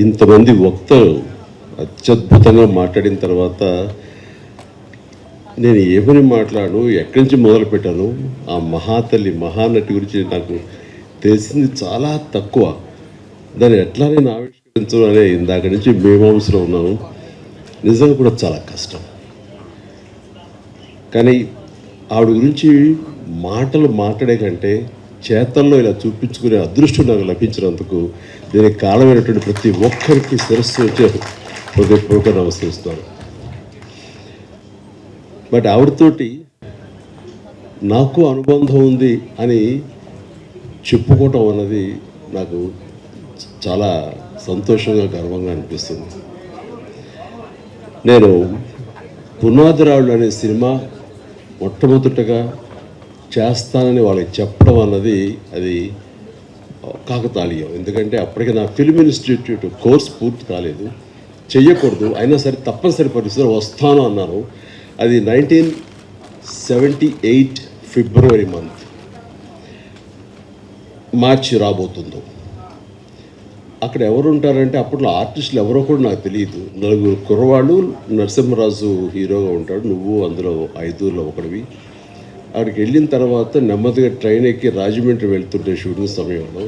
ఇంతమంది వక్తలు అత్యద్భుతంగా మాట్లాడిన తర్వాత నేను ఏమని మాట్లాడు ఎక్కడి నుంచి మొదలు పెట్టాను. ఆ మహాతల్లి మహానటి గురించి నాకు తెలిసింది చాలా తక్కువ. దాన్ని ఎట్లా నేను ఆవిష్కరించడం అనే ఇందాక నుంచి మేమాంసలో ఉన్నాను. నిజంగా కూడా చాలా కష్టం. కానీ ఆవిడ గురించి మాటలు మాట్లాడే కంటే చేతల్లో ఇలా చూపించుకునే అదృష్టం నాకు లభించినందుకు దీనికి కారణమైనటువంటి ప్రతి ఒక్కరికి శిరస్సు వచ్చే హృదయపూర్వక నమస్కరిస్తాను. బట్ ఆవిడతోటి నాకు అనుబంధం ఉంది అని చెప్పుకోవటం అన్నది నాకు చాలా సంతోషంగా గర్వంగా అనిపిస్తుంది. నేను పునాదిరాళ్ళు అనే సినిమా మొట్టమొదటగా చేస్తానని వాళ్ళకి చెప్పడం అన్నది అది కాకతాళీయం. ఎందుకంటే అప్పటికి నా ఫిల్మ్ ఇన్స్టిట్యూట్ కోర్స్ పూర్తి కాలేదు, చెయ్యకూడదు, అయినా సరే తప్పనిసరి పరిస్థితుల్లో వస్తాను అన్నాను. అది 1978 ఫిబ్రవరి మంత్, మార్చి రాబోతుందో. అక్కడ ఎవరు ఉంటారంటే అప్పట్లో ఆర్టిస్టులు ఎవరో కూడా నాకు తెలియదు. 4 కుర్రవాళ్ళు, నరసింహరాజు హీరోగా ఉంటాడు, నువ్వు అందులో 5లో ఒకడివి. అక్కడికి వెళ్ళిన తర్వాత నెమ్మదిగా ట్రైన్ ఎక్కి రాజమండ్రి వెళ్తుంటే షూటింగ్ సమయంలో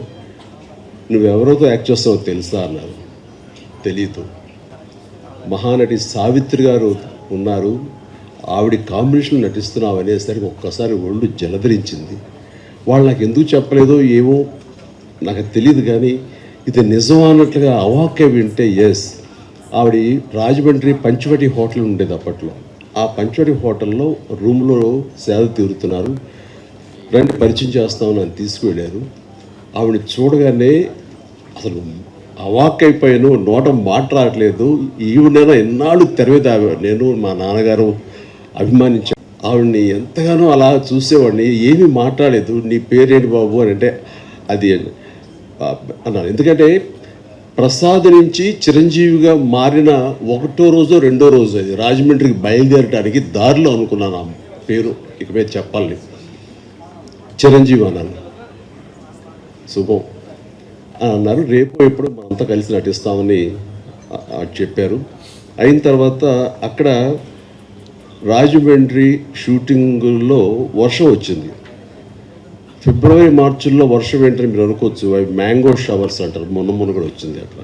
నువ్వెవరితో యాక్ట్ చేస్తావో తెలుసా అన్నారు. తెలీదు. మహానటి సావిత్రి గారు ఉన్నారు, ఆవిడ కాంబినేషన్ నటిస్తున్నావు అనేసరికి ఒక్కసారి ఒళ్ళు జలధరించింది. వాళ్ళు నాకు ఎందుకు చెప్పలేదో ఏమో నాకు తెలియదు, కానీ ఇది నిజం అన్నట్లుగా అవాక్య వింటే ఎస్. ఆవిడ రాజమండ్రి పంచవటి హోటల్ ఉండేది అప్పట్లో. ఆ పంచవటి హోటల్లో రూమ్లో సేద తీరుతున్నారు. రండి పరిచయం చేస్తామని నన్ను తీసుకువెళ్ళారు. ఆవిడ చూడగానే అసలు అవాక్కైపోయాను, నోట మాట రావట్లేదు. ఈవిడైనా ఎన్నాళ్ళు తెరవేది. నేను మా నాన్నగారు అభిమానించాను ఆవిడ్ని ఎంతగానో. అలా చూసేవాడిని, ఏమీ మాట్లాడలేదు. నీ పేరేంటి బాబు అని అంటే అది అన్నాను. ఎందుకంటే ప్రసాద్ నుంచి చిరంజీవిగా మారిన 1వ రోజు 2వ రోజు అది రాజమండ్రికి బయలుదేరడానికి దారిలో అనుకున్నాను ఆ పేరు ఇక మీద చెప్పాలని. చిరంజీవి అన్నాను. శుభం అని అన్నారు. రేపు ఎప్పుడు మనంతా కలిసి నటిస్తామని చెప్పారు. అయిన తర్వాత అక్కడ రాజమండ్రి షూటింగుల్లో వర్షం వచ్చింది. ఫిబ్రవరి మార్చిల్లో వర్షం ఏంటని మీరు అనుకోవచ్చు, అవి మ్యాంగో షవర్స్ అంటారు. మొన్న కూడా వచ్చింది అట్లా.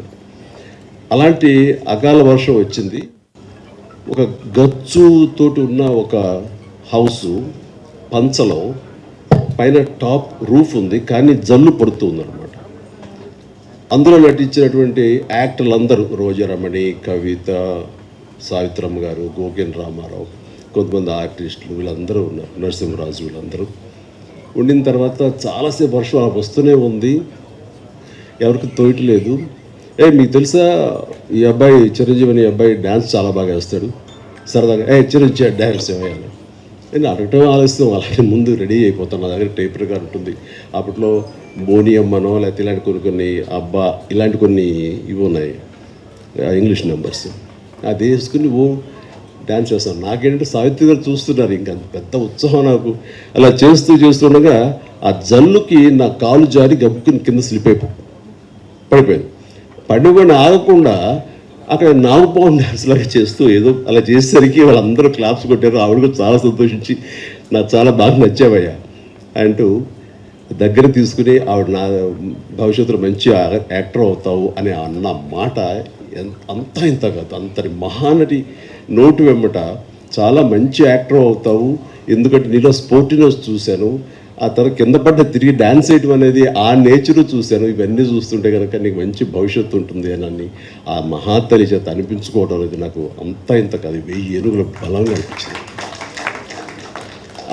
అలాంటి అకాల వర్షం వచ్చింది. ఒక గచ్చుతోటి ఉన్న ఒక హౌసు పంచలో పైన టాప్ రూఫ్ ఉంది, కానీ జల్లు పడుతూ ఉందన్నమాట. అందులో నటించినటువంటి యాక్టర్లు అందరూ రోజారమణి, కవిత, సావిత్రమ్మ గారు, గోకెన్ రామారావు, కొంతమంది ఆర్టిస్టులు వీళ్ళందరూ ఉన్నారు, నరసింహరాజు వీళ్ళందరూ ఉండిన తర్వాత చాలాసేపు వర్షం అలా వస్తూనే ఉంది. ఎవరికి తోయట్లేదు. మీకు తెలుసా ఈ అబ్బాయి చిరంజీవి అనే అబ్బాయి డ్యాన్స్ చాలా బాగా వేస్తాడు, సరదాగా చిరంజీవి డ్యాన్స్ వేయాలి. నేను అడగటం ఆలస్యం, అలాగే ముందు రెడీ అయిపోతాను. నా దగ్గర టేప్ రికార్డ్ ఉంటుంది. అప్పట్లో బోనియమ్మనో లేకపోతే ఇలాంటి కొన్ని అబ్బా ఇలాంటి కొన్ని ఇవి ఉన్నాయి, ఇంగ్లీష్ నెంబర్స్. అది వేసుకుని డ్యాన్స్ చేస్తాను. నాకేంటంటే సావిత్రి గారు చూస్తున్నారు, ఇంకా పెద్ద ఉత్సాహం నాకు. అలా చేస్తుండగా ఆ జల్లుకి నా కాలు జారి గబ్బుకుని కింద స్లిప్ పడిపోయాను. పడిపోయిన ఆగకుండా అక్కడ నాగుపాము డ్యాన్స్ లాగా చేస్తూ ఏదో అలా చేసేసరికి వాళ్ళందరూ క్లాప్స్ కొట్టారు. ఆవిడ కూడా చాలా సంతోషించి నాకు చాలా బాగా నచ్చావయ్యా అంటూ దగ్గర తీసుకుని ఆవిడ నా భవిష్యత్తులో మంచి యాక్టర్ అవుతావు అని అన్న మాట అంతా ఇంత కాదు. అంతటి మహానటి నోటు వెమ్మట చాలా మంచి యాక్టర్ అవుతావు, ఎందుకంటే నీలో స్పోర్టినెస్ చూశాను, ఆ తర్వాత కింద పడ్డ తిరిగి డ్యాన్స్ వేయటం అనేది ఆ నేచరు చూశాను. ఇవన్నీ చూస్తుంటే కనుక నీకు మంచి భవిష్యత్తు ఉంటుంది అని ఆ మహాతల్లి చేత అనిపించుకోవడం అనేది నాకు అంతా ఇంత కాదు, 1000 ఏనుగుల బలంగా అనిపించింది.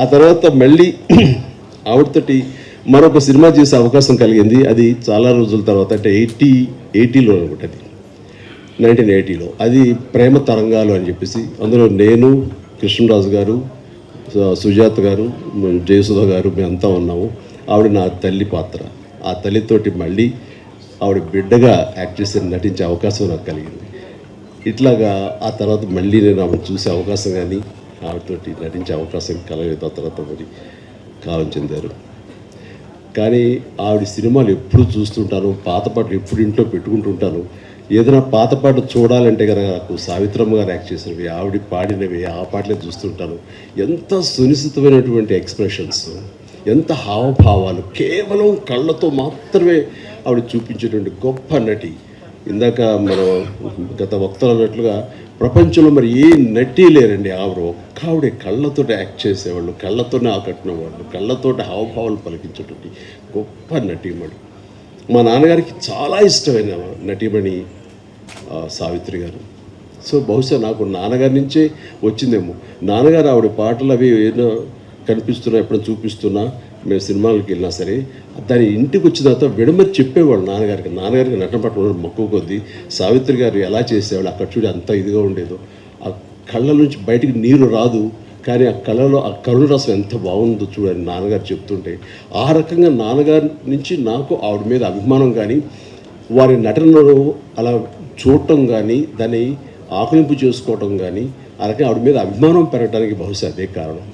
ఆ తర్వాత మళ్ళీ ఆవిడతోటి మరొక సినిమా చేసే అవకాశం కలిగింది. అది చాలా రోజుల తర్వాత, అంటే 80లో అనుకుంటే, అది 1980లో. అది ప్రేమ తరంగాలు అని చెప్పేసి, అందులో నేను, కృష్ణరాజు గారు, సుజాత గారు, జయసుధ గారు మేమంతా ఉన్నాము. ఆవిడ నా తల్లి పాత్ర. ఆ తల్లితోటి మళ్ళీ ఆవిడ బిడ్డగా యాక్ట్ చేసి నటించే అవకాశం నాకు కలిగింది. ఇట్లాగా ఆ తర్వాత మళ్ళీ నేను ఆవిడ చూసే అవకాశం కానీ ఆవిడతోటి నటించే అవకాశం కలగలేదు. ఆ తర్వాత మరి కాలం చెందారు. కానీ ఆవిడ సినిమాలు ఎప్పుడు చూస్తుంటాను, పాత పాటలు ఎప్పుడు ఇంట్లో పెట్టుకుంటుంటాను. ఏదైనా పాత పాట చూడాలంటే కనుక నాకు సావిత్రమ్మ గారు యాక్ట్ చేసినవి, ఆవిడ పాడినవి, ఆ పాటలే చూస్తుంటాను. ఎంత సునిశ్చితమైనటువంటి ఎక్స్ప్రెషన్స్, ఎంత హావభావాలు, కేవలం కళ్ళతో మాత్రమే ఆవిడ చూపించేటువంటి గొప్ప నటి. ఇందాక మనం గత వక్తలు అన్నట్లుగా ప్రపంచంలో మరి ఏ నటి లేరండి. ఆవిడే కళ్ళతోటి యాక్ట్ చేసేవాళ్ళు, కళ్ళతోనే ఆకట్టుకునేవాళ్ళు, కళ్ళతోటి హావభావాలు పలికించేటువంటి గొప్ప నటీమణి. మా నాన్నగారికి చాలా ఇష్టమైన నటీమణి సావిత్రి గారు. సో బహుశా నాకు నాన్నగారి నుంచే వచ్చిందేమో. నాన్నగారు ఆవిడ పాటలు అవి ఏదో కనిపిస్తున్నా, ఎప్పుడైనా చూపిస్తున్నా, మేము సినిమాలకు వెళ్ళినా సరే దాని ఇంటికి వచ్చిన తర్వాత విడమరి చెప్పేవాళ్ళు నాన్నగారికి నటన పట్ల మక్కువ కొద్దీ. సావిత్రి గారు ఎలా చేసేవాళ్ళు, అక్కడ చూడి అంత ఇదిగా ఉండేదో, ఆ కళ్ళ నుంచి బయటికి నీరు రాదు, కానీ ఆ కళలో ఆ కరుణ రసం ఎంత బాగుందో చూడండి నాన్నగారు చెప్తుంటే. ఆ రకంగా నాన్నగారి నుంచి నాకు ఆవిడ మీద అభిమానం కానీ, వారి నటనలో అలా చూడటం కానీ, దాన్ని ఆకలింపు చేసుకోవటం కానీ, ఆ రకంగా ఆవిడ మీద అభిమానం పెరగడానికి బహుశా అదే కారణం.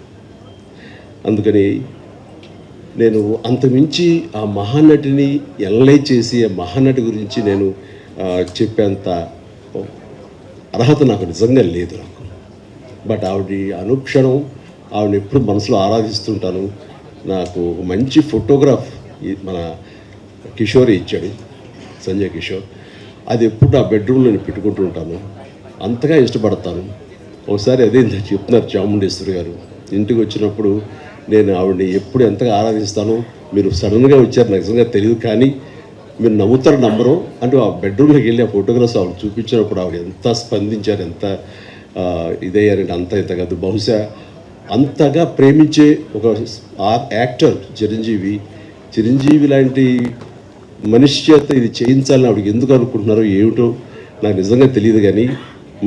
అందుకని నేను అంతమించి ఆ మహానటిని ఎనలైజ్ చేసి ఆ మహానటి గురించి నేను చెప్పేంత అర్హత నాకు నిజంగా లేదు నాకు. బట్ ఆవిడ అనుక్షణం ఆవిడ ఎప్పుడు మనసులో ఆరాధిస్తుంటాను. నాకు మంచి ఫోటోగ్రాఫ్ మన కిషోర్ ఇచ్చాడు, సంజయ్ కిషోర్. అది ఎప్పుడు ఆ బెడ్రూమ్లో నేను పెట్టుకుంటూ ఉంటాను, అంతగా ఇష్టపడతాను. ఒకసారి అదే చెప్తున్నారు చాముండేశ్వరి గారు, ఇంటికి వచ్చినప్పుడు నేను ఆవిడని ఎప్పుడు ఎంతగా ఆరాధిస్తానో, మీరు సడన్గా వచ్చారు నాకు నిజంగా తెలియదు, కానీ మీరు నమ్ముతారు నమ్మరు అంటూ ఆ బెడ్రూమ్లోకి వెళ్ళి ఆ ఫోటోగ్రాఫ్స్ ఆవిడ చూపించినప్పుడు ఆవిడ ఎంత స్పందించారు, ఎంత ఇదయ్యారంటే అంత ఇంత కాదు. బహుశా అంతగా ప్రేమించే ఒక యాక్టర్ చిరంజీవి లాంటి మనిషి చేత ఇది చేయించాలని ఆవిడకి ఎందుకు అనుకుంటున్నారో ఏమిటో నాకు నిజంగా తెలియదు. కానీ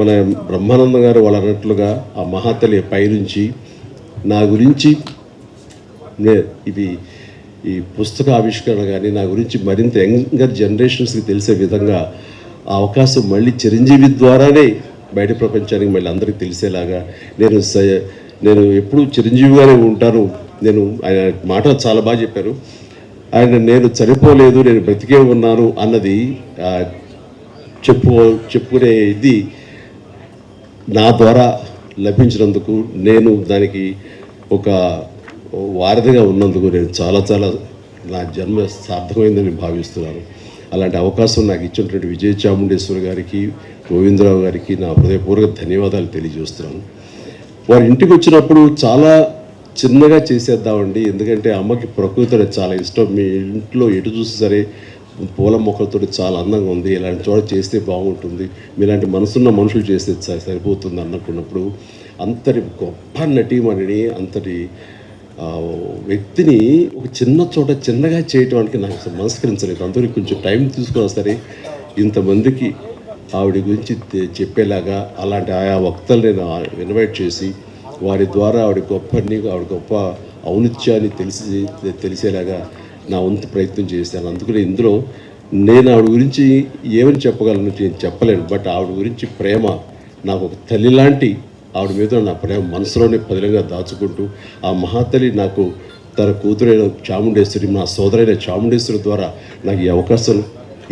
మన బ్రహ్మానందం గారు వాళ్ళు అన్నట్లుగా ఆ మహాతల్లి పైనుంచి నా గురించి ఇది ఈ పుస్తక ఆవిష్కరణ కానీ నా గురించి మరింత యంగర్ జనరేషన్స్కి తెలిసే విధంగా ఆ అవకాశం మళ్ళీ చిరంజీవి ద్వారానే బయట ప్రపంచానికి మళ్ళీ అందరికీ తెలిసేలాగా నేను ఎప్పుడూ చిరంజీవిగానే ఉంటాను. ఆయన మాట చాలా బాగా చెప్పారు. నేను చనిపోలేదు, నేను బ్రతికే ఉన్నాను అన్నది చెప్పుకునే ఇది నా ద్వారా లభించినందుకు, నేను దానికి ఒక వారధిగా ఉన్నందుకు నేను చాలా నా జన్మ సార్థకమైందని భావిస్తున్నాను. అలాంటి అవకాశం నాకు ఇచ్చినటువంటి విజయ చాముండేశ్వరి గారికి, గోవిందరావు గారికి నా హృదయపూర్వక ధన్యవాదాలు తెలియజేస్తున్నాను. వారి ఇంటికి వచ్చినప్పుడు చాలా చిన్నగా చేసేద్దామండి, ఎందుకంటే అమ్మకి ప్రకృతి చాలా ఇష్టం. మీ ఇంట్లో ఎటు చూసి సరే పూల మొక్కలతో చాలా అందంగా ఉంది, ఇలాంటి చోట చేస్తే బాగుంటుంది, మీలాంటి మనసున్న మనుషులు చేస్తే సరిపోతుంది అనుకున్నప్పుడు అంతటి గొప్ప నటీమణిని, అంతటి వ్యక్తిని ఒక చిన్న చోట చిన్నగా చేయటానికి నాకు మనస్కరించలేదు. అందరికీ కొంచెం టైం తీసుకున్నా సరే ఇంతమందికి ఆవిడ గురించి చెప్పేలాగా అలాంటి ఆయా వక్తలు నేను ఇన్వైట్ చేసి వారి ద్వారా ఆవిడ గొప్ప ఔన్నత్యాన్ని తెలిసేలాగా నా వంతు ప్రయత్నం చేశాను. అందుకని ఇందులో నేను ఆవిడ గురించి ఏమని చెప్పగలను నేను చెప్పలేను. బట్ ఆవిడ గురించి ప్రేమ, నాకు ఒక తల్లి లాంటి ఆవిడ మీద నా ప్రేమ మనసులోనే పదిలంగా దాచుకుంటూ, ఆ మహాతల్లి నాకు తన కూతురైన చాముండేశ్వరి, నా సోదరైన చాముండేశ్వరి ద్వారా నాకు ఈ అవకాశం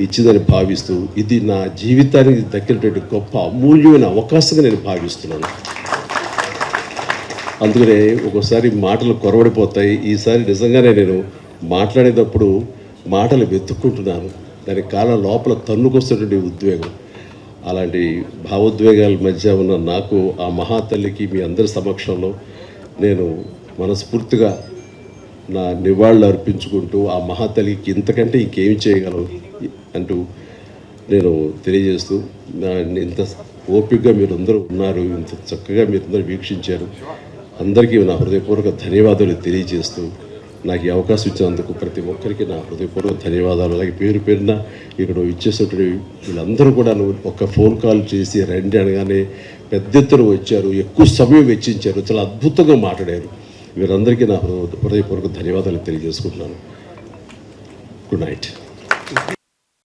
ఇచ్చిందని భావిస్తూ, ఇది నా జీవితానికి దక్కినటువంటి గొప్ప అమూల్యమైన అవకాశంగా నేను భావిస్తున్నాను. అందుకనే ఒక్కోసారి మాటలు కొరవడిపోతాయి. ఈసారి నిజంగానే నేను మాట్లాడేటప్పుడు మాటలు వెతుక్కుంటున్నాను, దానికి కాలం లోపల తన్నుకొస్తున్నటువంటి ఉద్వేగం. అలాంటి భావోద్వేగాల మధ్య ఉన్న నాకు ఆ మహాతల్లికి మీ అందరి సమక్షంలో నేను మనస్ఫూర్తిగా నా నివాళులు అర్పించుకుంటూ, ఆ మహాతల్లికి ఇంతకంటే ఇంకేమి చేయగలం అంటూ నేను తెలియజేస్తూ, ఇంత ఓపికగా మీరందరూ ఉన్నారు, ఇంత చక్కగా మీరందరూ వీక్షించారు, అందరికీ నా హృదయపూర్వక ధన్యవాదాలు తెలియజేస్తూ, నాకు ఈ అవకాశం ఇచ్చినందుకు ప్రతి ఒక్కరికి నా హృదయపూర్వక ధన్యవాదాలు. అలాగే పేరు పేరున ఇక్కడ ఇచ్చేసినటువంటి వీళ్ళందరూ కూడా ఒక ఫోన్ కాల్ చేసి రండి అనగానే పెద్ద ఎత్తున వచ్చారు, ఎక్కువ సమయం వెచ్చించారు, చాలా అద్భుతంగా మాట్లాడారు. వీరందరికీ నా హృదయపూర్వక ధన్యవాదాలు తెలియజేసుకుంటున్నాను. Good night.